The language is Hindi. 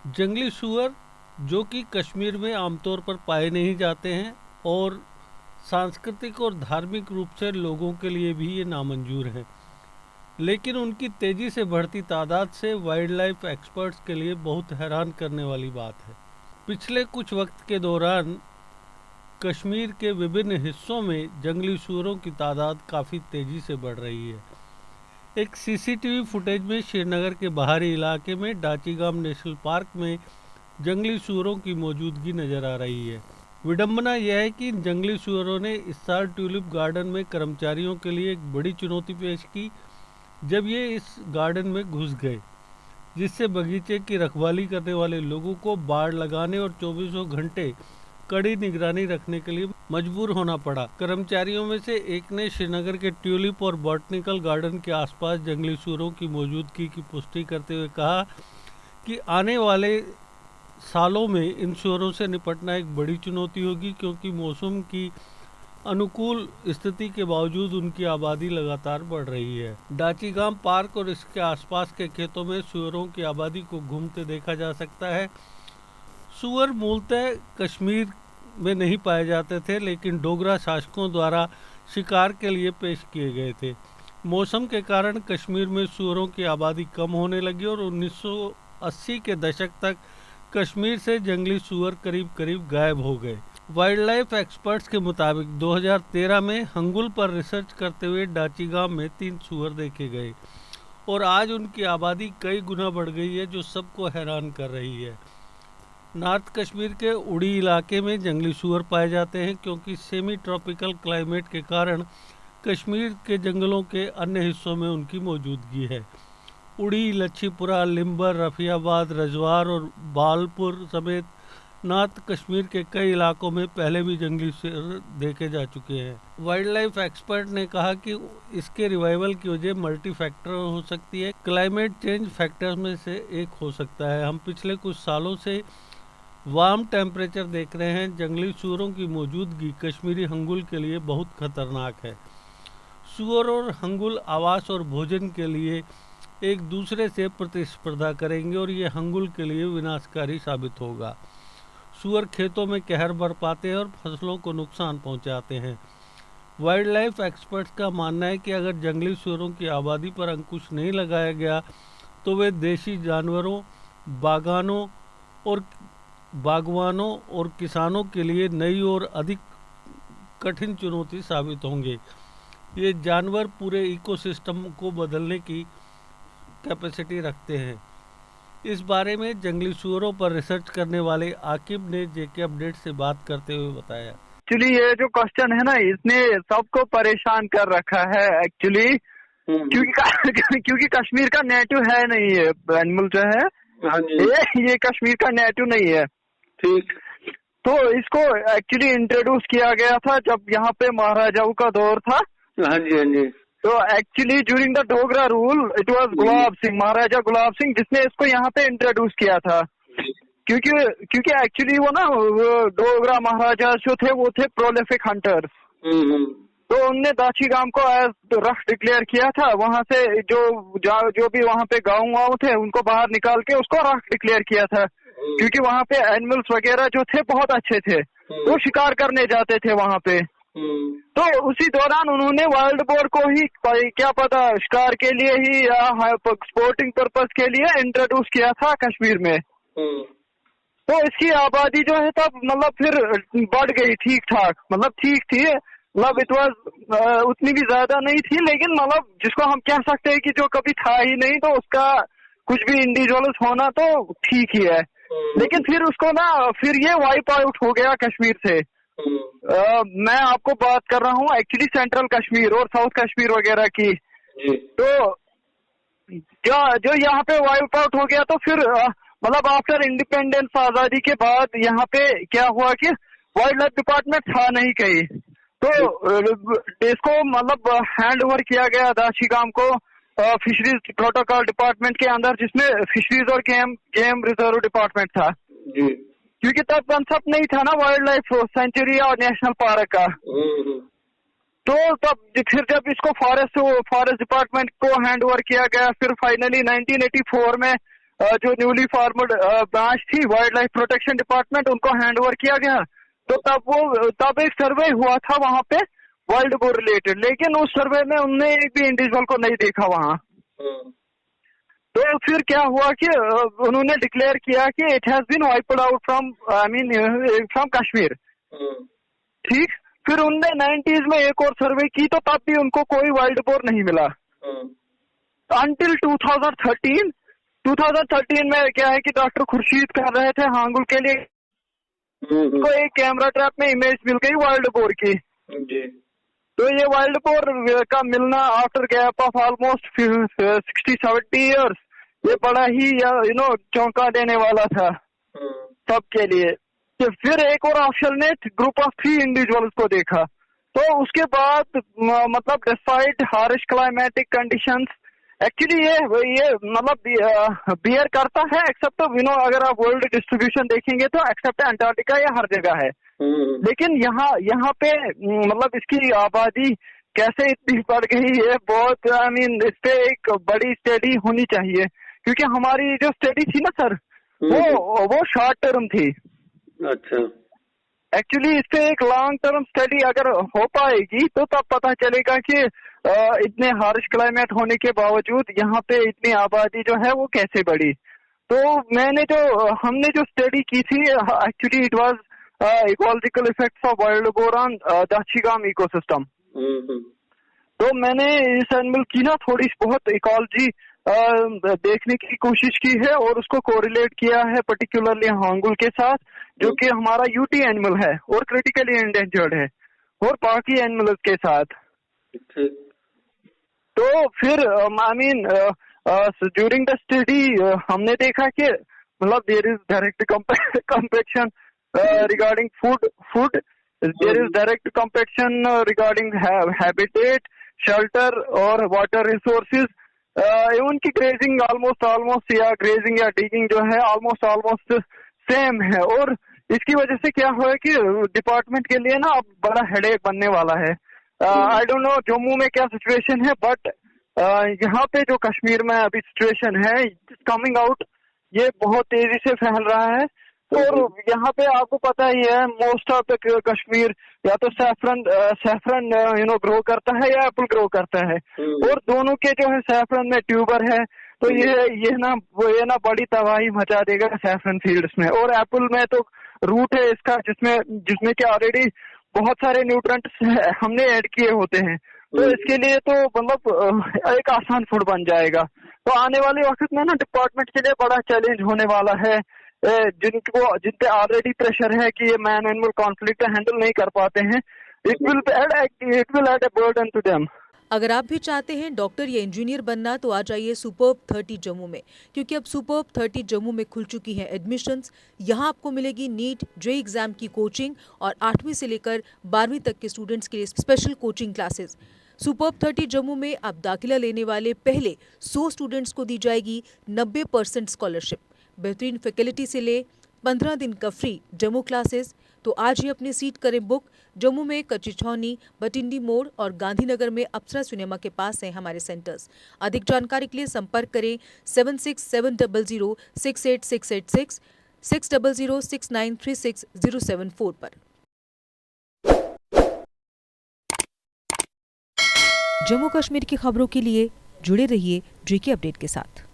जंगली सूअर जो कि कश्मीर में आमतौर पर पाए नहीं जाते हैं और सांस्कृतिक और धार्मिक रूप से लोगों के लिए भी ये नामंजूर हैं, लेकिन उनकी तेजी से बढ़ती तादाद से वाइल्ड लाइफ एक्सपर्ट्स के लिए बहुत हैरान करने वाली बात है। पिछले कुछ वक्त के दौरान कश्मीर के विभिन्न हिस्सों में जंगली सूअरों की तादाद काफ़ी तेजी से बढ़ रही है। एक सीसीटीवी फुटेज में श्रीनगर के बाहरी इलाके में डाचीगाम नेशनल पार्क में जंगली सूअरों की मौजूदगी नजर आ रही है। विडंबना यह है कि इन जंगली सूअरों ने इस साल ट्यूलिप गार्डन में कर्मचारियों के लिए एक बड़ी चुनौती पेश की जब ये इस गार्डन में घुस गए, जिससे बगीचे की रखवाली करने वाले लोगों को बाड़ लगाने और 24 घंटे कड़ी निगरानी रखने के लिए मजबूर होना पड़ा। कर्मचारियों में से एक ने श्रीनगर के ट्यूलिप और बॉटनिकल गार्डन के आसपास जंगली सूअरों की मौजूदगी की पुष्टि करते हुए कहा कि आने वाले सालों में इन सूअरों से निपटना एक बड़ी चुनौती होगी, क्योंकि मौसम की अनुकूल स्थिति के बावजूद उनकी आबादी लगातार बढ़ रही है। डाचीगाम पार्क और इसके आसपास के खेतों में सूअरों की आबादी को घूमते देखा जा सकता है। सूअर मूलतः कश्मीर में नहीं पाए जाते थे, लेकिन डोगरा शासकों द्वारा शिकार के लिए पेश किए गए थे। मौसम के कारण कश्मीर में सूअरों की आबादी कम होने लगी और 1980 के दशक तक कश्मीर से जंगली सूअर करीब करीब गायब हो गए। वाइल्ड लाइफ एक्सपर्ट्स के मुताबिक 2013 में हंगुल पर रिसर्च करते हुए डाचीगाम में 3 सूअर देखे गए और आज उनकी आबादी कई गुना बढ़ गई है, जो सबको हैरान कर रही है। नॉर्थ कश्मीर के उड़ी इलाके में जंगली सूअर पाए जाते हैं, क्योंकि सेमी ट्रॉपिकल क्लाइमेट के कारण कश्मीर के जंगलों के अन्य हिस्सों में उनकी मौजूदगी है। उड़ी, लच्छीपुरा, लिम्बर, रफियाबाद, रजवार और बालपुर समेत नॉर्थ कश्मीर के कई इलाकों में पहले भी जंगली सूअर देखे जा चुके हैं। वाइल्ड लाइफ एक्सपर्ट ने कहा कि इसके रिवाइवल की वजह मल्टी फैक्टर हो सकती है। क्लाइमेट चेंज फैक्टर्स में से एक हो सकता है। हम पिछले कुछ सालों से वार्म टेम्परेचर देख रहे हैं। जंगली सूअरों की मौजूदगी कश्मीरी हंगुल के लिए बहुत खतरनाक है। सूअर और हंगुल आवास और भोजन के लिए एक दूसरे से प्रतिस्पर्धा करेंगे और ये हंगुल के लिए विनाशकारी साबित होगा। सूअर खेतों में कहर बरपाते हैं और फसलों को नुकसान पहुंचाते हैं। वाइल्ड लाइफ एक्सपर्ट्स का मानना है कि अगर जंगली सूअरों की आबादी पर अंकुश नहीं लगाया गया तो वे देशी जानवरों, बागवानों और किसानों के लिए नई और अधिक कठिन चुनौती साबित होंगे। ये जानवर पूरे इकोसिस्टम को बदलने की कैपेसिटी रखते हैं। इस बारे में जंगली सूअरों पर रिसर्च करने वाले आकिब ने जेके अपडेट से बात करते हुए बताया। एक्चुअली ये जो क्वेश्चन है ना, इसने सबको परेशान कर रखा है एक्चुअली, क्योंकि कश्मीर का नेटिव है नहीं है एनिमल जो है। हाँ जी। ये कश्मीर का नेटिव नहीं है। ठीक। तो इसको एक्चुअली इंट्रोड्यूस किया गया था जब यहाँ पे महाराजाओं का दौर था। हाँ जी, हाँ जी। तो actually during the Dogra rule it was Gulab Singh, Maharaja Gulab Singh, जिसने इसको यहाँ पे इंट्रोड्यूस किया था। क्योंकि एक्चुअली वो डोगरा महाराजा जो थे वो थे प्रोलिफिक हंटर्स। तो उनने दाचीगाम को एज रफ डिक्लेयर किया था। वहां से जो भी वहां पे गाँव थे उनको बाहर निकाल के उसको रफ डिक्लेयर किया था, क्योंकि वहां पे एनिमल्स वगैरह जो थे बहुत अच्छे थे। वो शिकार करने जाते थे वहां पे। तो उसी दौरान उन्होंने वाइल्ड बोर को ही क्या पता शिकार के लिए ही या स्पोर्टिंग पर्पस के लिए इंट्रोड्यूस किया था कश्मीर में। तो इसकी आबादी जो है तब मतलब फिर बढ़ गई ठीक ठाक, मतलब ठीक थी, मतलब इट वाज उतनी भी ज्यादा नहीं थी, लेकिन मतलब जिसको हम कह सकते हैं कि जो कभी था ही नहीं तो उसका कुछ भी इंडिविजुअल्स होना तो ठीक ही है। लेकिन फिर उसको फिर ये वाइप आउट हो गया कश्मीर से। मैं आपको बात कर रहा हूँ एक्चुअली सेंट्रल कश्मीर और साउथ कश्मीर वगैरह की। तो जो यहाँ पे वाइप आउट हो गया, तो फिर मतलब आफ्टर इंडिपेंडेंस, आजादी के बाद यहाँ पे क्या हुआ कि वाइल्ड लाइफ डिपार्टमेंट था नहीं कहीं, तो इसको मतलब हैंड ओवर किया गया दाचीगाम को फिशरीज प्रोटोकॉल डिपार्टमेंट के अंदर, जिसमें फिशरीज और गेम रिजर्व डिपार्टमेंट था। क्योंकि तब कंसेप्ट नहीं था ना वाइल्ड लाइफ सेंचुरी और नेशनल पार्क का। तो तब फिर जब इसको फॉरेस्ट डिपार्टमेंट को हैंड ओवर किया गया, फिर फाइनली 1984 में जो न्यूली फॉर्मड ब्रांच थी वाइल्ड लाइफ प्रोटेक्शन डिपार्टमेंट, उनको हैंड ओवर किया गया। तो तब एक सर्वे हुआ था वहां पे वाइल्ड बोर रिलेटेड, लेकिन उस सर्वे में उनने एक भी इंडिविजुअल को नहीं देखा वहां। तो फिर क्या हुआ कि उन्होंने डिक्लेयर किया कि it has been wiped out from from Kashmir. ठीक, फिर उनने 90s में एक और सर्वे की, तो तब भी उनको कोई वाइल्ड बोर नहीं मिला अंटिल 2013 में क्या है कि डॉक्टर खुर्शीद कर रहे थे हांगुल के लिए, उनको एक कैमरा ट्रैप में इमेज मिल गई वाइल्ड बोर की। तो ये वाइल्ड बोर का मिलना after gap of almost 60-70 years, ये बड़ा ही चौंका देने वाला था सबके लिए। तो फिर एक और ऑफिशियल ने ग्रुप ऑफ 3 इंडिविजुअल्स को देखा। तो उसके बाद मतलब despite Harish climatic conditions, actually ये मतलब बियर करता है एक्सेप्ट अगर आप वर्ल्ड डिस्ट्रीब्यूशन देखेंगे तो एक्सेप्ट अंटार्कटिका ये हर जगह है। लेकिन यहाँ पे मतलब इसकी आबादी कैसे इतनी बढ़ गई है, बहुत इस पे एक बड़ी स्टडी होनी चाहिए, क्योंकि हमारी जो स्टडी थी ना सर, वो शॉर्ट टर्म थी। अच्छा, एक्चुअली इस पे एक लॉन्ग टर्म स्टडी अगर हो पाएगी तो तब पता चलेगा कि इतने हार्श क्लाइमेट होने के बावजूद यहाँ पे इतनी आबादी जो है वो कैसे बढ़ी। तो हमने जो स्टडी की थी, actually it was ecological effects of wild boar on Dachigam ecosystem. तो मैंने इस एनिमल की ना थोड़ी बहुत इकोलॉजी देखने की कोशिश की है और उसको कोरिलेट किया है पर्टिकुलरली हांगुल के साथ, जो कि हमारा यूटी एनिमल है और क्रिटिकली एंडेंजर्ड है, और बाकी एनिमल्स के साथ। तो फिर ड्यूरिंग द स्टडी हमने देखा कि मतलब there is direct competition regarding food, there is direct competition regarding habitat, shelter और वाटर रिसोर्सेज। उनकी ग्रेजिंग ऑलमोस्ट या ग्रेजिंग या डिगिंग जो है ऑलमोस्ट सेम है, और इसकी वजह से क्या हुआ है कि डिपार्टमेंट के लिए ना अब बड़ा हेडेक बनने वाला है। आई डोंट नो जम्मू में क्या सिचुएशन है, बट यहाँ पे जो कश्मीर में अभी सिचुएशन है कमिंग आउट, ये बहुत तेजी से फैल रहा है। और यहाँ पे आपको पता ही है मोस्ट ऑफ द कश्मीर या तो सैफरन ग्रो करता है या एप्पल ग्रो करता है, और दोनों के जो है सैफरन में ट्यूबर है, तो ये ना बड़ी तबाही मचा देगा सैफरन फील्ड्स में। और एप्पल में तो रूट है इसका जिसमें कि ऑलरेडी बहुत सारे न्यूट्रिएंट्स हमने ऐड किए होते हैं, तो इसके लिए तो मतलब एक आसान फूड बन जाएगा। तो आने वाले वक्त में ना डिपार्टमेंट के लिए बड़ा चैलेंज होने वाला है, जिन पे ऑलरेडी प्रेशर है कि ये मैन एनिमल कॉन्फ्लिक्ट हैंडल नहीं कर पाते हैं। It will add a burden to them. अगर आप भी चाहते हैं डॉक्टर या इंजीनियर बनना तो आ जाइए सुपर्ब 30 जम्मू में, क्योंकि अब सुपर्ब 30 जम्मू में खुल चुकी हैं एडमिशन्स। यहाँ आपको मिलेगी नीट जे एग्जाम की कोचिंग और 8वीं से लेकर 12वीं तक के स्टूडेंट्स के लिए special coaching classes. Superb 30 Jammu में अब दाखिला लेने वाले पहले 100 स्टूडेंट्स को दी जाएगी 90% स्कॉलरशिप, बेहतरीन फैकल्टी से ले 15 दिन का फ्री डेमो क्लासेस। तो आज ही अपनी सीट करें बुक। जम्मू में कच्ची छावनी, बटिंडी मोड़ और गांधीनगर में अप्सरा सिनेमा के पास हैं हमारे सेंटर्स। अधिक जानकारी के लिए संपर्क करें 7670068686 6006936074 पर। जम्मू कश्मीर की खबरों के लिए जुड़े रहिए जेके अपडेट के साथ।